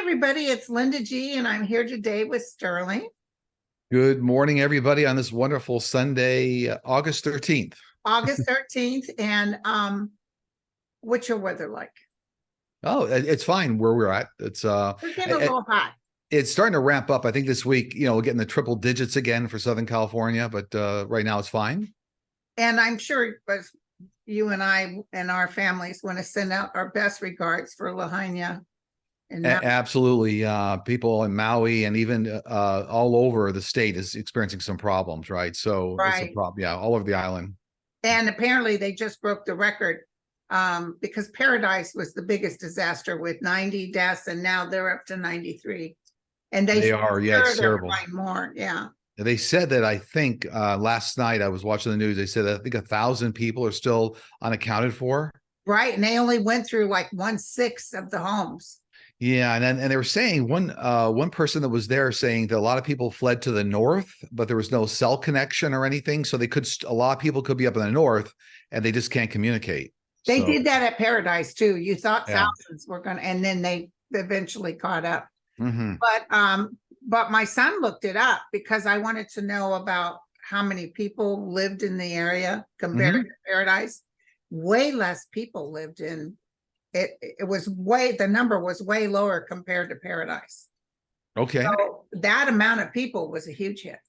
everybody. It's LindaG, and I'm here today with Sterling. Good morning, everybody, on this wonderful Sunday, August 13th. August 13th. And what's your weather like? Oh, it's fine where we're at. We're getting a little hot. It's starting to ramp up. I think this week, we're getting the triple digits again for Southern California, but right now it's fine. And I'm sure you and I and our families want to send out our best regards for Lahaina. Absolutely. People in Maui and even all over the state is experiencing some problems, right? So it's a problem, all over the island. And apparently they just broke the record because Paradise was the biggest disaster with 90 deaths, and now they're up to 93. And they are, yeah, it's terrible. More, yeah. They said that, I think last night I was watching the news. They said that I think 1,000 people are still unaccounted for. Right, and they only went through like 1/6 of the homes. Yeah, and they were saying one person that was there saying that a lot of people fled to the north, but there was no cell connection or anything, so a lot of people could be up in the north and they just can't communicate. They did that at Paradise too. You thought thousands were going to, and then they eventually caught up. Mm-hmm. But my son looked it up because I wanted to know about how many people lived in the area compared to Paradise. Way less people lived in it. The number was way lower compared to Paradise. Okay. So that amount of people was a huge hit.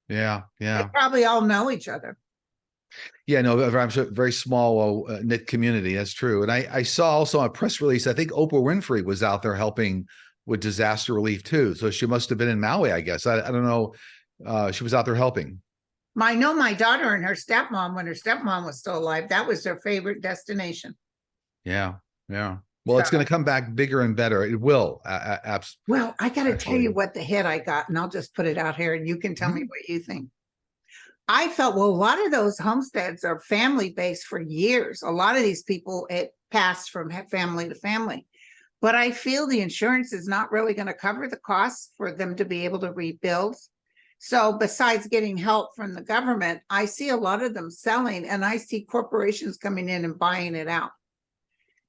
Yeah. They probably all know each other. Yeah, no, I'm sure very small knit community. That's true. And I saw also a press release. I think Oprah Winfrey was out there helping with disaster relief too. So she must have been in Maui, I guess. I don't know. She was out there helping. I know my daughter and her stepmom, when her stepmom was still alive, that was their favorite destination. Yeah. Well, it's going to come back bigger and better. It will. Absolutely. Well, I got to tell you what the hit I got, and I'll just put it out here, and you can tell me what you think. I felt, a lot of those homesteads are family-based for years. A lot of these people, it passed from family to family. But I feel the insurance is not really going to cover the costs for them to be able to rebuild. So besides getting help from the government, I see a lot of them selling, and I see corporations coming in and buying it out.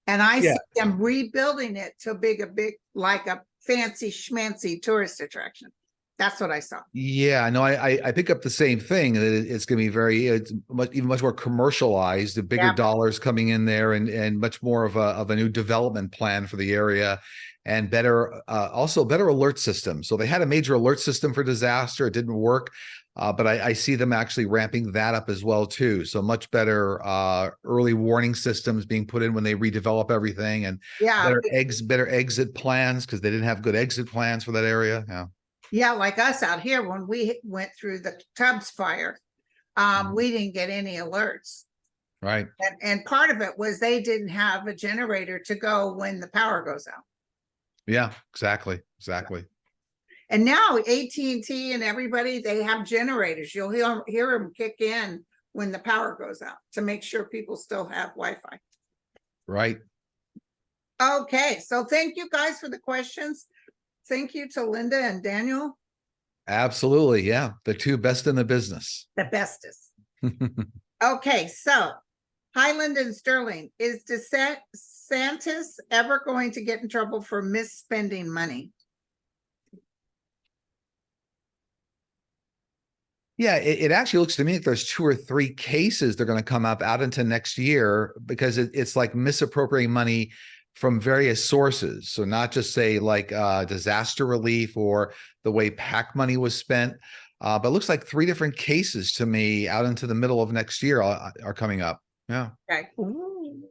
And I see them rebuilding it to like a fancy schmancy tourist attraction. That's what I saw. Yeah, no, I pick up the same thing. It's going to be it's much more commercialized. The bigger dollars coming in there, and much more of a new development plan for the area, and also better alert systems. So they had a major alert system for disaster. It didn't work, but I see them actually ramping that up as well too. So much better early warning systems being put in when they redevelop everything, and better exit plans, because they didn't have good exit plans for that area. Yeah, like us out here, when we went through the Tubbs fire, we didn't get any alerts. Right. And part of it was they didn't have a generator to go when the power goes out. Yeah, exactly. And now AT&T and everybody, they have generators. You'll hear them kick in when the power goes out to make sure people still have Wi-Fi. Right. Okay, so thank you guys for the questions. Thank you to Linda and Daniel. Absolutely. Yeah. The two best in the business. The bestest. Okay. So, hi, Linda and Sterling. Is DeSantis ever going to get in trouble for misspending money? Yeah, it actually looks to me like there's 2 or 3 cases they're going to come up out into next year, because it's like misappropriating money from various sources. So not just say like disaster relief or the way PAC money was spent, but it looks like 3 different cases to me out into the middle of next year are coming up. Yeah. Okay. Ooh.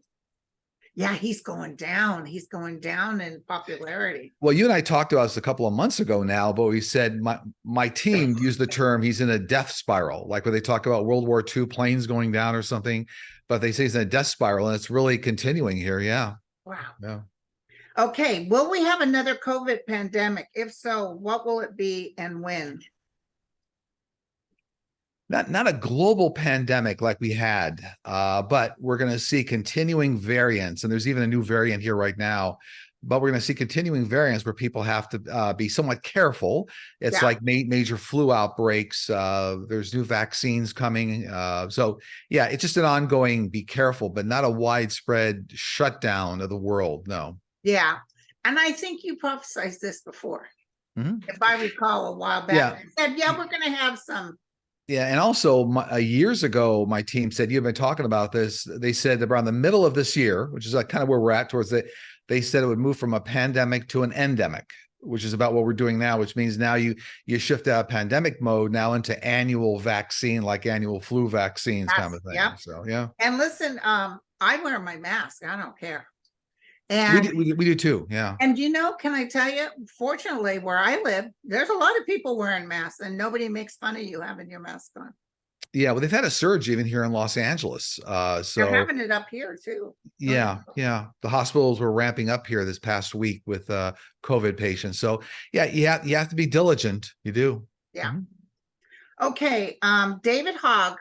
Yeah, he's going down. He's going down in popularity. Well, you and I talked about this a couple of months ago now, but we said my team used the term he's in a death spiral, like when they talk about World War II planes going down or something, but they say he's in a death spiral, and it's really continuing here. Yeah. Wow. Yeah. Okay. Will we have another COVID pandemic? If so, what will it be and when? Not a global pandemic like we had, but we're going to see continuing variants. And there's even a new variant here right now. But we're going to see continuing variants where people have to be somewhat careful. It's like major flu outbreaks. There's new vaccines coming. So, yeah, it's just an ongoing be careful, but not a widespread shutdown of the world. No. Yeah. And I think you prophesied this before, Mhm. if I recall a while back. Yeah. You said, yeah, we're going to have some. Yeah, and also years ago, my team said you've been talking about this. They said around the middle of this year, which is like kind of where we're at towards the. They said it would move from a pandemic to an endemic, which is about what we're doing now. Which means now you shift out of pandemic mode now into annual vaccine, like annual flu vaccines, kind of thing. Yep. So yeah. And listen, I wear my mask. I don't care. We And do, we do too. Yeah. and can I tell you, fortunately, where I live, there's a lot of people wearing masks and nobody makes fun of you having your mask on. Yeah. Well, they've had a surge even here in Los Angeles. They're So having it up here too. yeah, yeah. The hospitals were ramping up here this past week with COVID patients. So yeah, you have to be diligent. You do. Yeah. Mhm. Okay. David Hogg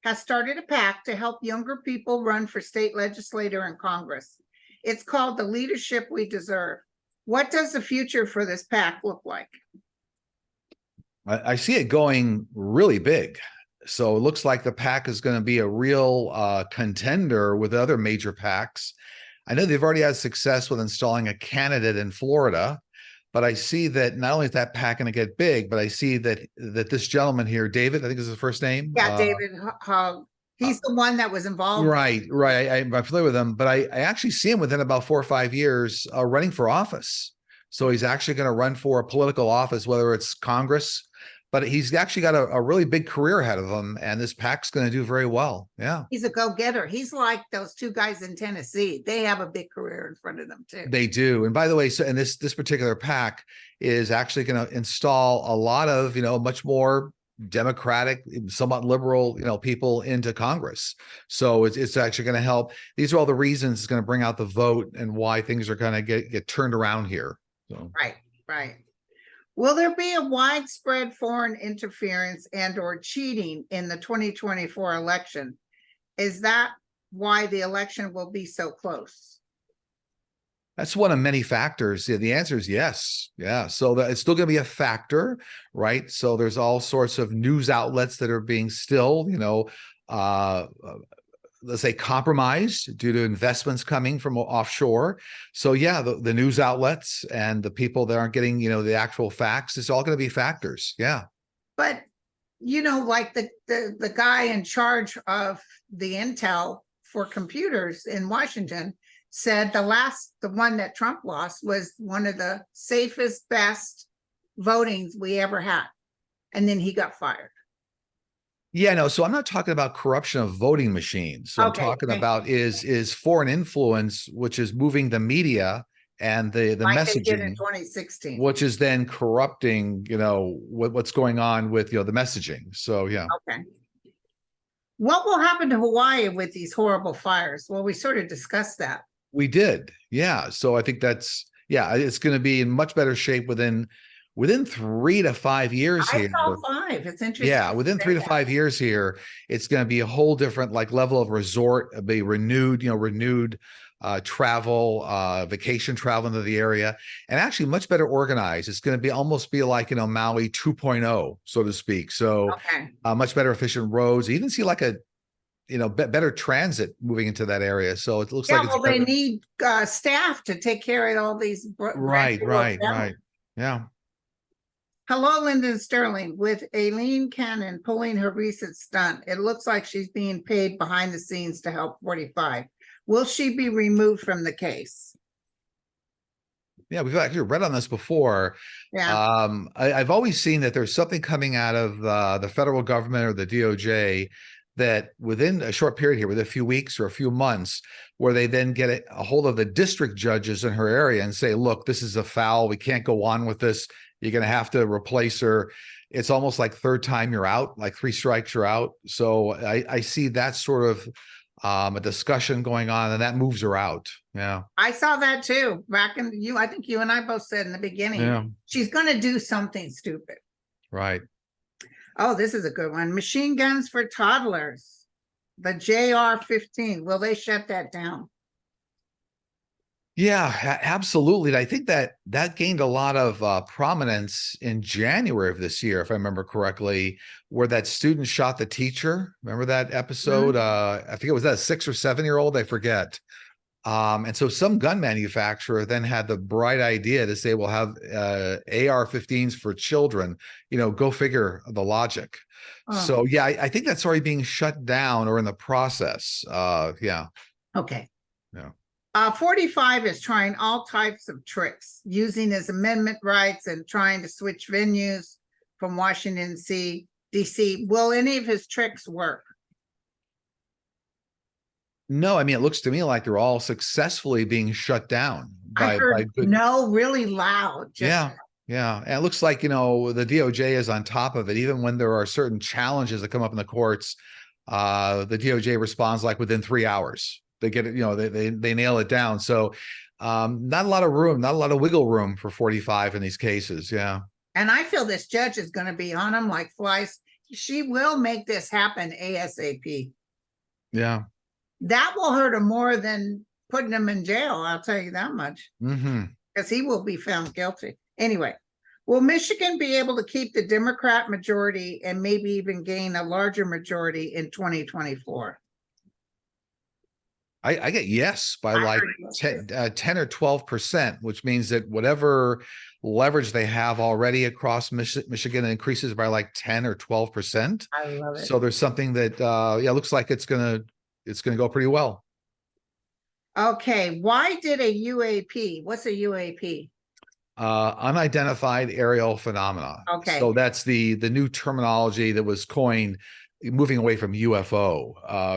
has started a PAC to help younger people run for state legislator and Congress. It's called The Leadership We Deserve. What does the future for this PAC look like? I see it going really big. So it looks like the PAC is going to be a real contender with other major PACs. I know they've already had success with installing a candidate in Florida, but I see that not only is that PAC going to get big, but I see that this gentleman here, David, I think is his first name. Yeah, David Hogg. He's the one that was involved. Right. I'm familiar with him, but I actually see him within about 4 or 5 years running for office. So he's actually going to run for a political office, whether it's Congress, but he's actually got a really big career ahead of him, and this PAC's going to do very well. Yeah. He's a go-getter. He's like those two guys in Tennessee. They have a big career in front of them too. They do. And by the way, so and this particular PAC is actually going to install a lot of, much more Democratic, somewhat liberal, people into Congress. So it's actually going to help. These are all the reasons it's going to bring out the vote and why things are going to get turned around here. So. Right. Will there be a widespread foreign interference and or cheating in the 2024 election? Is that why the election will be so close? That's one of many factors. Yeah, the answer is yes. Yeah. So it's still going to be a factor, right? So there's all sorts of news outlets that are being still, let's say compromised due to investments coming from offshore. So yeah, the news outlets and the people that aren't getting, the actual facts, it's all going to be factors. Yeah. But, like the guy in charge of the intel for computers in Washington said the one that Trump lost was one of the safest, best votings we ever had. And then he got fired. Yeah, no. So I'm not talking about corruption of voting machines. So Okay, I'm talking about is foreign influence, which is moving the media and the like they did in messaging, 2016. which is then corrupting, what's going on with the messaging. So yeah. Okay. What will happen to Hawaii with these horrible fires? Well, we sort of discussed that. We did. Yeah. So I think it's going to be in much better shape within 3 to 5 years I here. saw 5. It's interesting. Yeah, within 3 to 5 years here, it's going to be a whole different level of resort, be renewed travel, vacation travel into the area, and actually much better organized. It's going to almost be like Maui 2.0, so to speak. So much better efficient roads. You even see like a better transit moving into that area. So it looks like it's they need staff to take care of all these. Right. Yeah. Hello, Lyndon Sterling. With Aileen Cannon pulling her recent stunt, it looks like she's being paid behind the scenes to help 45. Will she be removed from the case? Yeah, we've actually read on this before. Yeah. I've always seen that there's something coming out of the federal government or the DOJ that within a short period here, within a few weeks or a few months, where they then get a hold of the district judges in her area and say, look, this is a foul. We can't go on with this. You're going to have to replace her. It's almost like third time you're out, like 3 strikes, you're out. So I see that sort of a discussion going on, and that moves her out. Yeah. I saw that too. I think you and I both said in the beginning, she's going to do something stupid. Right. Oh, this is a good one. Machine guns for toddlers. The JR-15. Will they shut that down? Yeah, absolutely. I think that gained a lot of prominence in January of this year, if I remember correctly, where that student shot the teacher. Remember that episode? I forget, was that a 6 or 7-year-old? I forget. And so some gun manufacturer then had the bright idea to say, we'll have AR-15s for children, go figure the logic. Oh, So yeah, I think that's already being shut down or in the process. Yeah. okay. Yeah. 45 is trying all types of tricks, using his amendment rights and trying to switch venues from Washington, D.C. Will any of his tricks work? No, I mean, it looks to me like they're all successfully being shut down I by heard good. no really loud. Yeah. Yeah. And it looks like, the DOJ is on top of it. Even when there are certain challenges that come up in the courts, the DOJ responds like within 3 hours. They get it, they nail it down. So not a lot of room, not a lot of wiggle room for 45 in these cases. Yeah. And I feel this judge is going to be on him like flies. She will make this happen ASAP. Yeah. That will hurt him more than putting him in jail. I'll tell you that much. Because he will be found guilty. Anyway, will Michigan be able to keep the Democrat majority and maybe even gain a larger majority in 2024? I get yes by like 10 or 12%, which means that whatever leverage they have already across Michigan increases by like 10 or 12%. I love it. So there's something that looks like it's gonna go pretty well. Okay, why did a UAP? What's a UAP? Unidentified aerial phenomena. Okay. So that's the new terminology that was coined, moving away from UFO.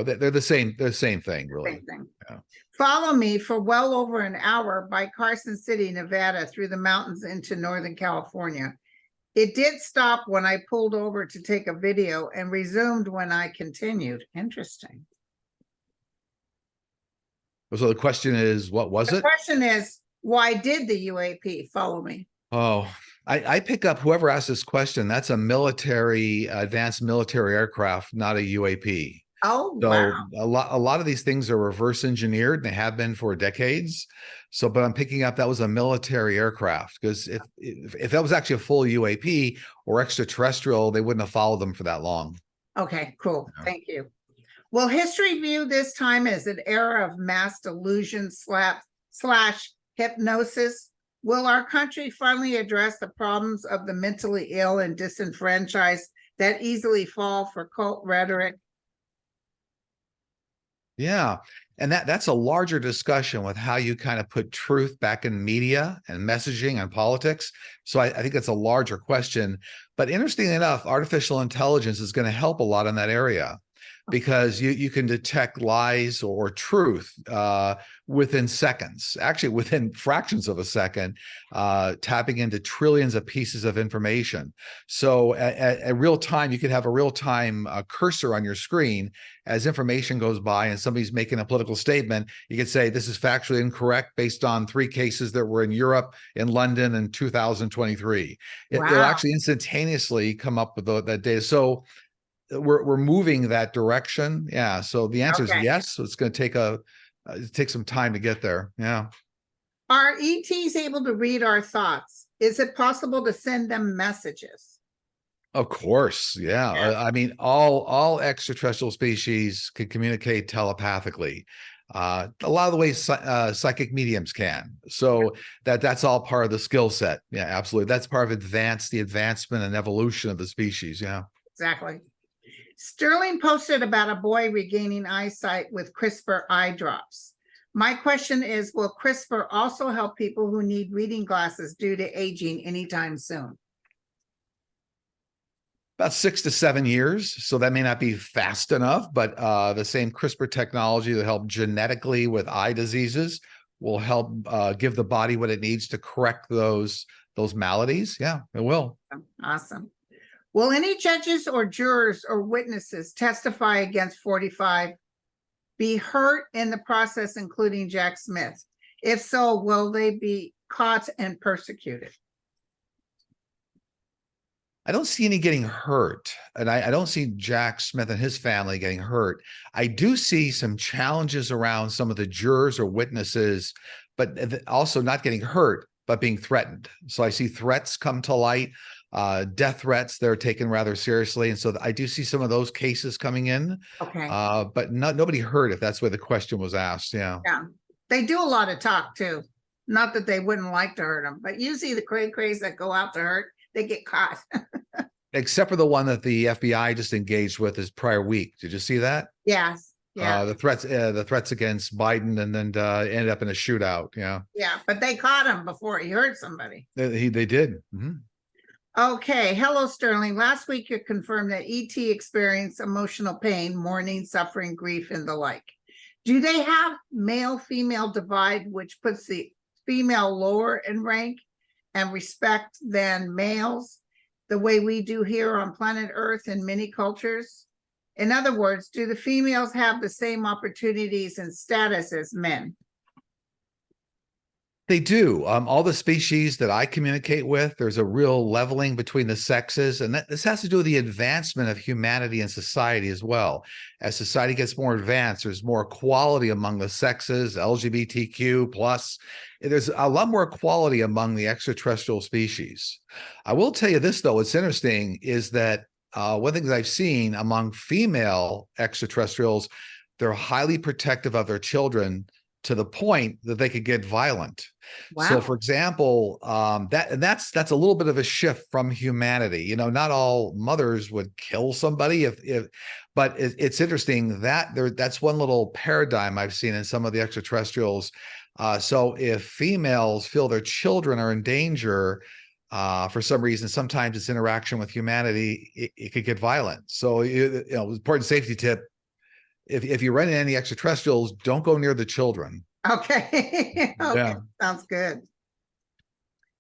They're the same thing, really. Same thing. Yeah. Follow me for well over an hour by Carson City, Nevada, through the mountains into Northern California. It did stop when I pulled over to take a video and resumed when I continued. Interesting. So the question is, what was it? The question is, why did the UAP follow me? Oh, I pick up whoever asked this question. That's a advanced military aircraft, not a UAP. Oh, so wow. a lot of these things are reverse engineered, and they have been for decades. So, but I'm picking up that was a military aircraft, because if that was actually a full UAP or extraterrestrial, they wouldn't have followed them for that long. Okay, cool. Yeah. Thank you. Will history view this time as an era of mass delusion / hypnosis? Will our country finally address the problems of the mentally ill and disenfranchised that easily fall for cult rhetoric? Yeah. And that's a larger discussion with how you kind of put truth back in media and messaging and politics. So I think it's a larger question. But interestingly enough, artificial intelligence is going to help a lot in that area, because you can detect lies or truth within seconds, actually within fractions of a second, tapping into trillions of pieces of information. So at real time, you could have a real-time cursor on your screen as information goes by and somebody's making a political statement. You could say, this is factually incorrect based on 3 cases that were in Europe, in London in 2023. Wow. It'll actually instantaneously come up with that data. So we're moving that direction. Yeah. So the answer is yes. So it's going to take some time to get there. Yeah. Are ETs able to read our thoughts? Is it possible to send them messages? Of course. Yeah. I mean, all extraterrestrial species can communicate telepathically. A lot of the ways psychic mediums can. So that's all part of the skill set. Yeah, absolutely. That's part of the advancement and evolution of the species. Yeah. Exactly. Sterling posted about a boy regaining eyesight with Crispr eye drops. My question is, will Crispr also help people who need reading glasses due to aging anytime soon? About 6 to 7 years. So that may not be fast enough, but the same CRISPR technology that helped genetically with eye diseases will help give the body what it needs to correct those maladies. Yeah, it will. Awesome. Will any judges or jurors or witnesses testify against 45 be hurt in the process, including Jack Smith? If so, will they be caught and persecuted? I don't see any getting hurt, and I don't see Jack Smith and his family getting hurt. I do see some challenges around some of the jurors or witnesses, but also not getting hurt, but being threatened. So I see threats come to light. Death threats, they're taken rather seriously. And so I do see some of those cases coming in. Okay. But nobody hurt, if that's where the question was asked. Yeah. Yeah. They do a lot of talk too. Not that they wouldn't like to hurt them, but usually the crays that go out to hurt, they get caught. Except for the one that the FBI just engaged with this prior week. Did you see that? Yes. Yeah. The threats against Biden, and then ended up in a shootout. Yeah. Yeah. But they caught him before he hurt somebody. They did. Mm-hmm. Okay. Hello, Sterling. Last week you confirmed that ET experienced emotional pain, mourning, suffering, grief, and the like. Do they have male-female divide, which puts the female lower in rank and respect than males, the way we do here on planet Earth in many cultures? In other words, do the females have the same opportunities and status as men? They do. All the species that I communicate with, there's a real leveling between the sexes, and this has to do with the advancement of humanity and society as well. As society gets more advanced, there's more equality among the sexes, LGBTQ plus. There's a lot more equality among the extraterrestrial species. I will tell you this, though, what's interesting is that one of the things I've seen among female extraterrestrials, they're highly protective of their children to the point that they could get violent. Wow. So, for example, that's a little bit of a shift from humanity. You know, not all mothers would kill somebody but it's interesting that that's one little paradigm I've seen in some of the extraterrestrials. So if females feel their children are in danger, for some reason, sometimes it's interaction with humanity, it could get violent. So, you know, important safety tip: if you run into any extraterrestrials, don't go near the children. Okay. Okay. Yeah. Sounds good.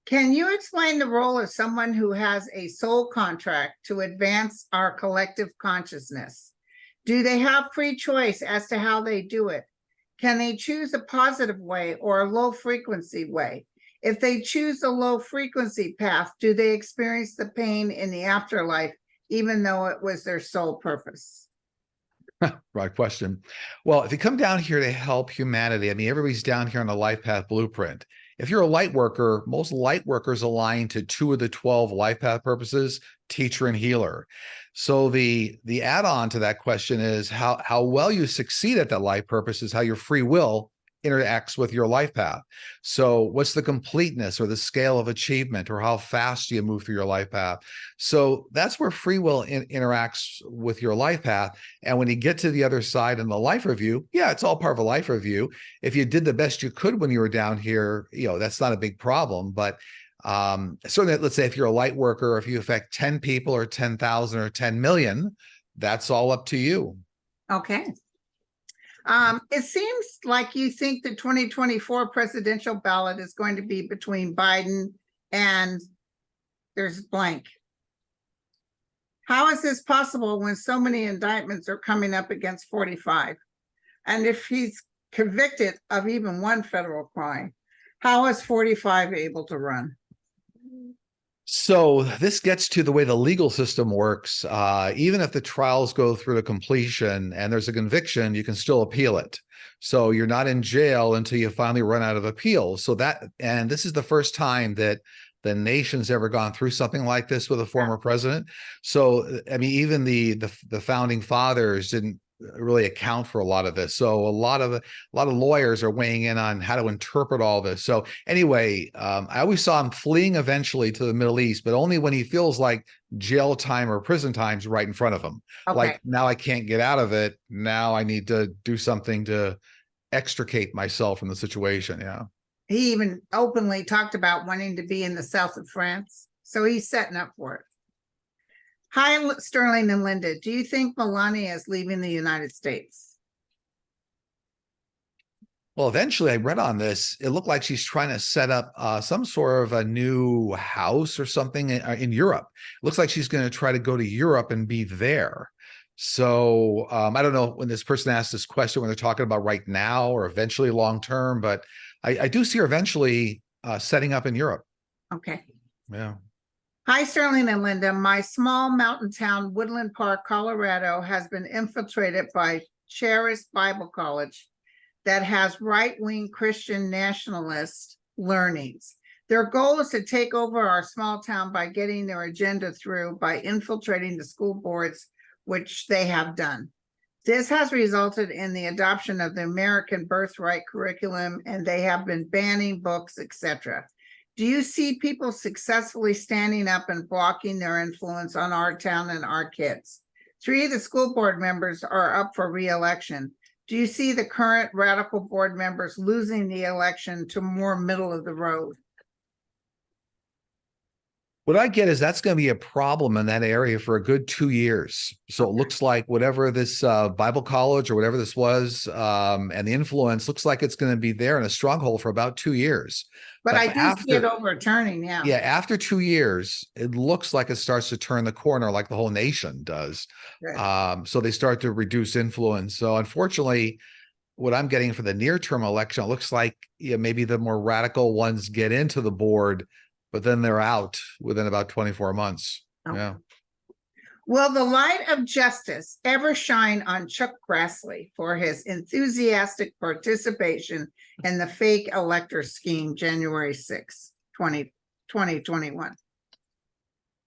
Can you explain the role of someone who has a soul contract to advance our collective consciousness? Do they have free choice as to how they do it? Can they choose a positive way or a low frequency way? If they choose a low frequency path, do they experience the pain in the afterlife, even though it was their sole purpose? Right question. Well, if you come down here to help humanity, I mean, everybody's down here on the life path blueprint. If you're a light worker, most light workers align to 2 of the 12 life path purposes, teacher and healer. So the add-on to that question is how well you succeed at that life purpose is how your free will interacts with your life path. So what's the completeness or the scale of achievement, or how fast do you move through your life path? So that's where free will interacts with your life path. And when you get to the other side in the life review, yeah, it's all part of a life review. If you did the best you could when you were down here, you know, that's not a big problem. But certainly, let's say if you're a light worker, if you affect 10 people or 10,000 or 10 million, that's all up to you. Okay. It seems like you think the 2024 presidential ballot is going to be between Biden and there's blank. How is this possible when so many indictments are coming up against 45? And if he's convicted of even one federal crime, how is 45 able to run? So this gets to the way the legal system works. Even if the trials go through to completion and there's a conviction, you can still appeal it. So you're not in jail until you finally run out of appeals. And this is the first time that the nation's ever gone through something like this with a former president. So, I mean, even the founding fathers didn't really account for a lot of this. So a lot of lawyers are weighing in on how to interpret all this. So anyway, I always saw him fleeing eventually to the Middle East, but only when he feels like jail time or prison time's right in front of him. Okay. Like, now I can't get out of it. Now I need to do something to extricate myself from the situation. Yeah. He even openly talked about wanting to be in the south of France. So he's setting up for it. Hi, Sterling and Linda. Do you think Melania is leaving the United States? Well, eventually I read on this, it looked like she's trying to set up some sort of a new house or something in Europe. It looks like she's going to try to go to Europe and be there. So I don't know when this person asked this question, when they're talking about right now or eventually long term, but I do see her eventually setting up in Europe. Okay. Yeah. Hi, Sterling and Linda. My small mountain town, Woodland Park, Colorado, has been infiltrated by Charis Bible College that has right-wing Christian nationalist learnings. Their goal is to take over our small town by getting their agenda through by infiltrating the school boards, which they have done. This has resulted in the adoption of the American Birthright curriculum, and they have been banning books, etc. Do you see people successfully standing up and blocking their influence on our town and our kids? 3 of the school board members are up for re-election. Do you see the current radical board members losing the election to more middle of the road? What I get is that's going to be a problem in that area for a good 2 years. So it looks like whatever this Bible college or whatever this was, and the influence looks like it's going to be there in a stronghold for about 2 years. But I do see it overturning, yeah. Yeah, after 2 years, it looks like it starts to turn the corner like the whole nation does. So they start to reduce influence. So unfortunately, what I'm getting for the near-term election, it looks like maybe the more radical ones get into the board, but then they're out within about 24 months. Okay. Yeah. Will the light of justice ever shine on Chuck Grassley for his enthusiastic participation in the fake elector scheme January 6, 2021?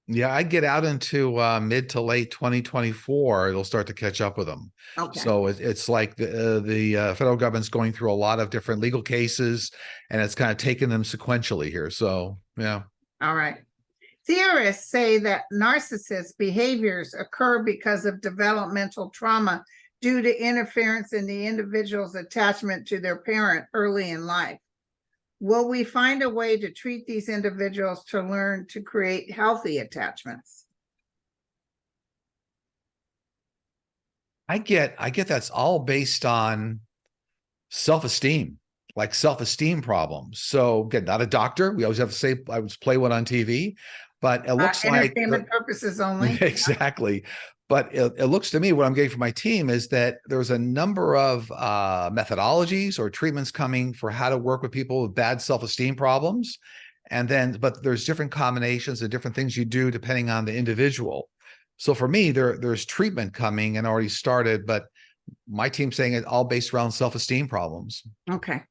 Yeah, I get out into mid to late 2024. It'll start to catch up with them. Okay. So it's like the federal government's going through a lot of different legal cases, and it's kind of taking them sequentially here. So yeah. All right. Theorists say that narcissist behaviors occur because of developmental trauma due to interference in the individual's attachment to their parent early in life. Will we find a way to treat these individuals to learn to create healthy attachments? I get that's all based on self-esteem, like self-esteem problems. So again, not a doctor. We always have to say, I would play one on TV, but it looks like entertainment purposes only. Exactly. But it looks to me, what I'm getting from my team is that there's a number of methodologies or treatments coming for how to work with people with bad self-esteem problems. And then, but there's different combinations and different things you do depending on the individual. So for me, there's treatment coming and already started, but my team's saying it's all based around self-esteem problems. Okay.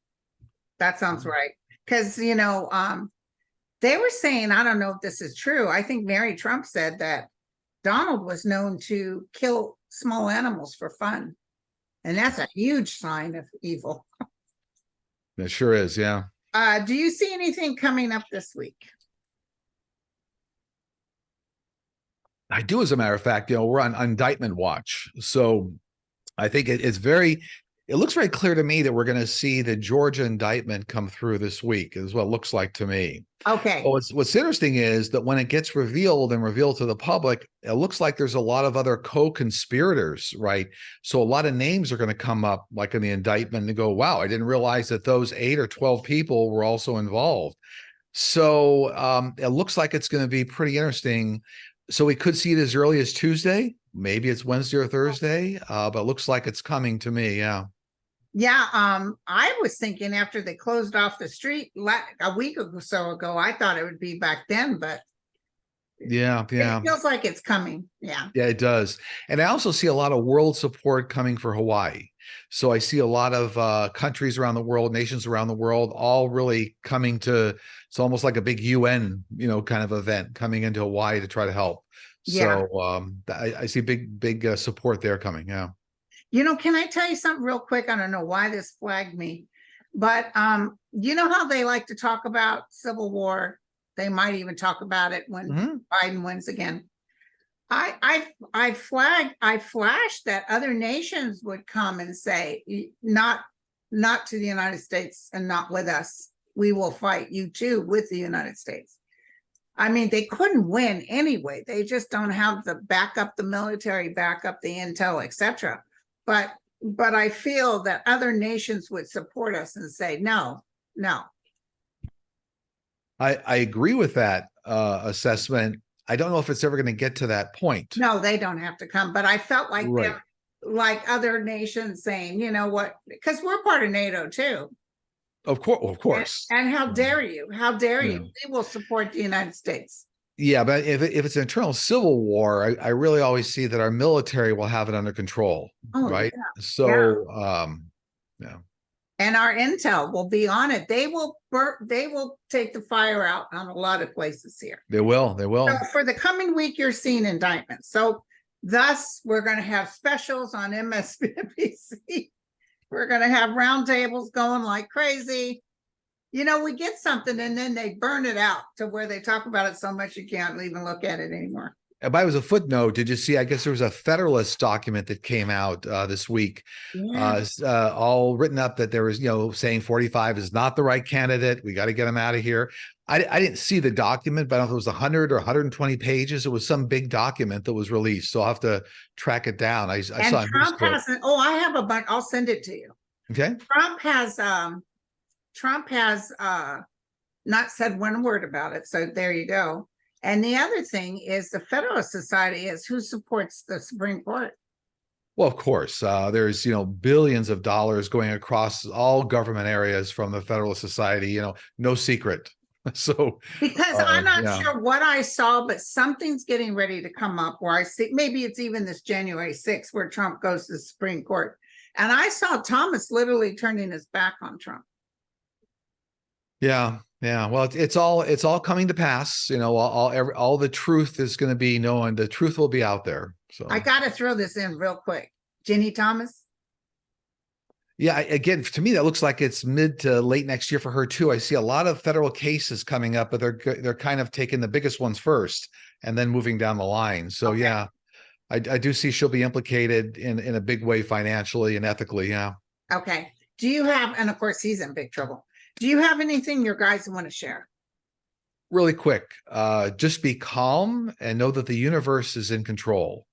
That sounds right. Because, they were saying, I don't know if this is true. I think Mary Trump said that Donald was known to kill small animals for fun. And that's a huge sign of evil. It sure is, yeah. Do you see anything coming up this week? I do, as a matter of fact. We're on indictment watch. So I think it looks very clear to me that we're going to see the Georgia indictment come through this week, is what it looks like to me. Okay. Well, what's interesting is that when it gets revealed to the public, it looks like there's a lot of other co-conspirators, right? So a lot of names are going to come up, like in the indictment, and go, wow, I didn't realize that those 8 or 12 people were also involved. So it looks like it's going to be pretty interesting. So we could see it as early as Tuesday. Maybe it's Wednesday or Thursday, but it looks like it's coming to me. Yeah. Yeah. I was thinking after they closed off the street a week or so ago, I thought it would be back then, but yeah. it feels like it's coming. Yeah. Yeah, it does. And I also see a lot of world support coming for Hawaii. So I see a lot of countries around the world, nations around the world, all really coming to, it's almost like a big UN, kind of event coming into Hawaii to try to help. Yeah. So I see big support there coming. Yeah. Can I tell you something real quick? I don't know why this flagged me, but you know how they like to talk about civil war? They might even talk about it when Biden wins again. I flashed that other nations would come and say, not to the United States and not with us. We will fight you too with the United States. I mean, they couldn't win anyway. They just don't have the backup, the military backup, the intel, etc. But I feel that other nations would support us and say, no. I agree with that assessment. I don't know if it's ever going to get to that point. No, they don't have to come. But I felt like they're like other nations saying, you know what, because we're part of NATO too. Of course. And how dare you? How dare you? We will support the United States. Yeah, but if it's an internal civil war, I really always see that our military will have it under control, right? Yeah. So, yeah. And our intel will be on it. They will take the fire out on a lot of places here. They will. So for the coming week, you're seeing indictments. So Thus, we're going to have specials on MSNBC. We're going to have roundtables going like crazy. You know, we get something and then they burn it out to where they talk about it so much you can't even look at it anymore. By was a footnote, did you see? I guess there was a Federalist document that came out this week, all written up that there was, saying 45 is not the right candidate. We got to get him out of here. I didn't see the document, but I don't know if it was 100 or 120 pages. It was some big document that was released, so I'll have to track it down. I saw Trump hasn't. Oh, I have a bunch. I'll send it to you. Okay. Trump has not said one word about it. So there you go. And the other thing is the Federalist Society is who supports the Supreme Court. Well, of course, there's, billions of dollars going across all government areas from the Federalist Society, no secret. So because I'm not sure what I saw, but something's getting ready to come up where I see maybe it's even this January 6th where Trump goes to the Supreme Court. And I saw Thomas literally turning his back on Trump. Yeah. Well, it's all coming to pass. All the truth is going to be known. The truth will be out there. So I got to throw this in real quick. Ginny Thomas. Yeah. Again, to me, that looks like it's mid to late next year for her too. I see a lot of federal cases coming up, but they're kind of taking the biggest ones first and then moving down the line. So okay. Yeah, I do see she'll be implicated in a big way financially and ethically. Yeah. Okay. Do you have, and of course he's in big trouble. Do you have anything your guys want to share? Really quick, just be calm and know that the universe is in control.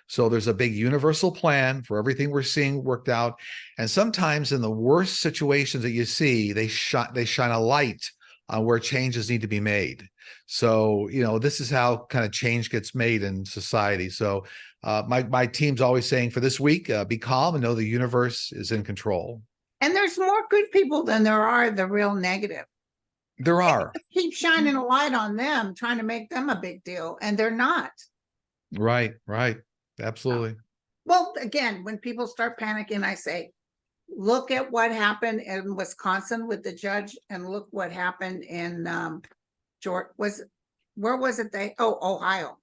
So there's a big universal plan for everything we're seeing worked out. And sometimes in the worst situations that you see, they shine a light on where changes need to be made. So, this is how kind of change gets made in society. So my team's always saying for this week, be calm and know the universe is in control. And there's more good people than there are the real negative. There are. Keep shining a light on them, trying to make them a big deal, and they're not. Right. Absolutely. Well, again, when people start panicking, I say, look at what happened in Wisconsin with the judge, and look what happened in Georgia. Where was it? Ohio.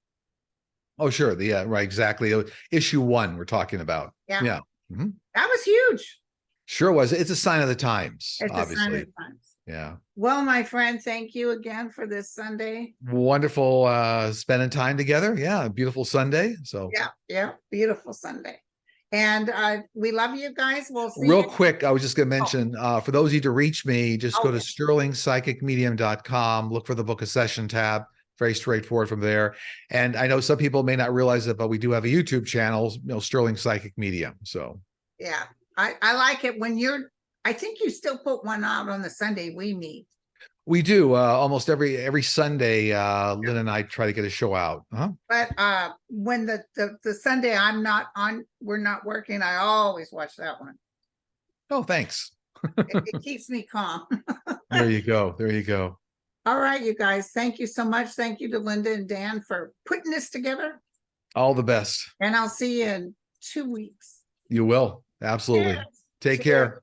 Oh, sure. Right. Exactly. Issue 1 we're talking about. Yeah. Mm-hmm. That was huge. Sure was. It's a sign of the times, obviously. A sign of the times. Yeah. Well, my friend, thank you again for this Sunday. Wonderful spending time together. Yeah, beautiful Sunday. So yeah, beautiful Sunday. And we love you guys. We'll see. Real quick, I was just going to mention, for those of you to reach me, just go to sterlingpsychicmedium.com, look for the Book a Session tab. Very straightforward from there. And I know some people may not realize it, but we do have a YouTube channel, Sterling Psychic Medium. So yeah. I like it when I think you still put one out on the Sunday we meet. We do almost every Sunday. Lynn and I try to get a show out. But when the Sunday we're not working, I always watch that one. Oh, thanks. it keeps me calm. There you go. All right, you guys. Thank you so much. Thank you to Linda and Dan for putting this together. All the best. And I'll see you in 2 weeks. You will. Absolutely. Cheers. Take care.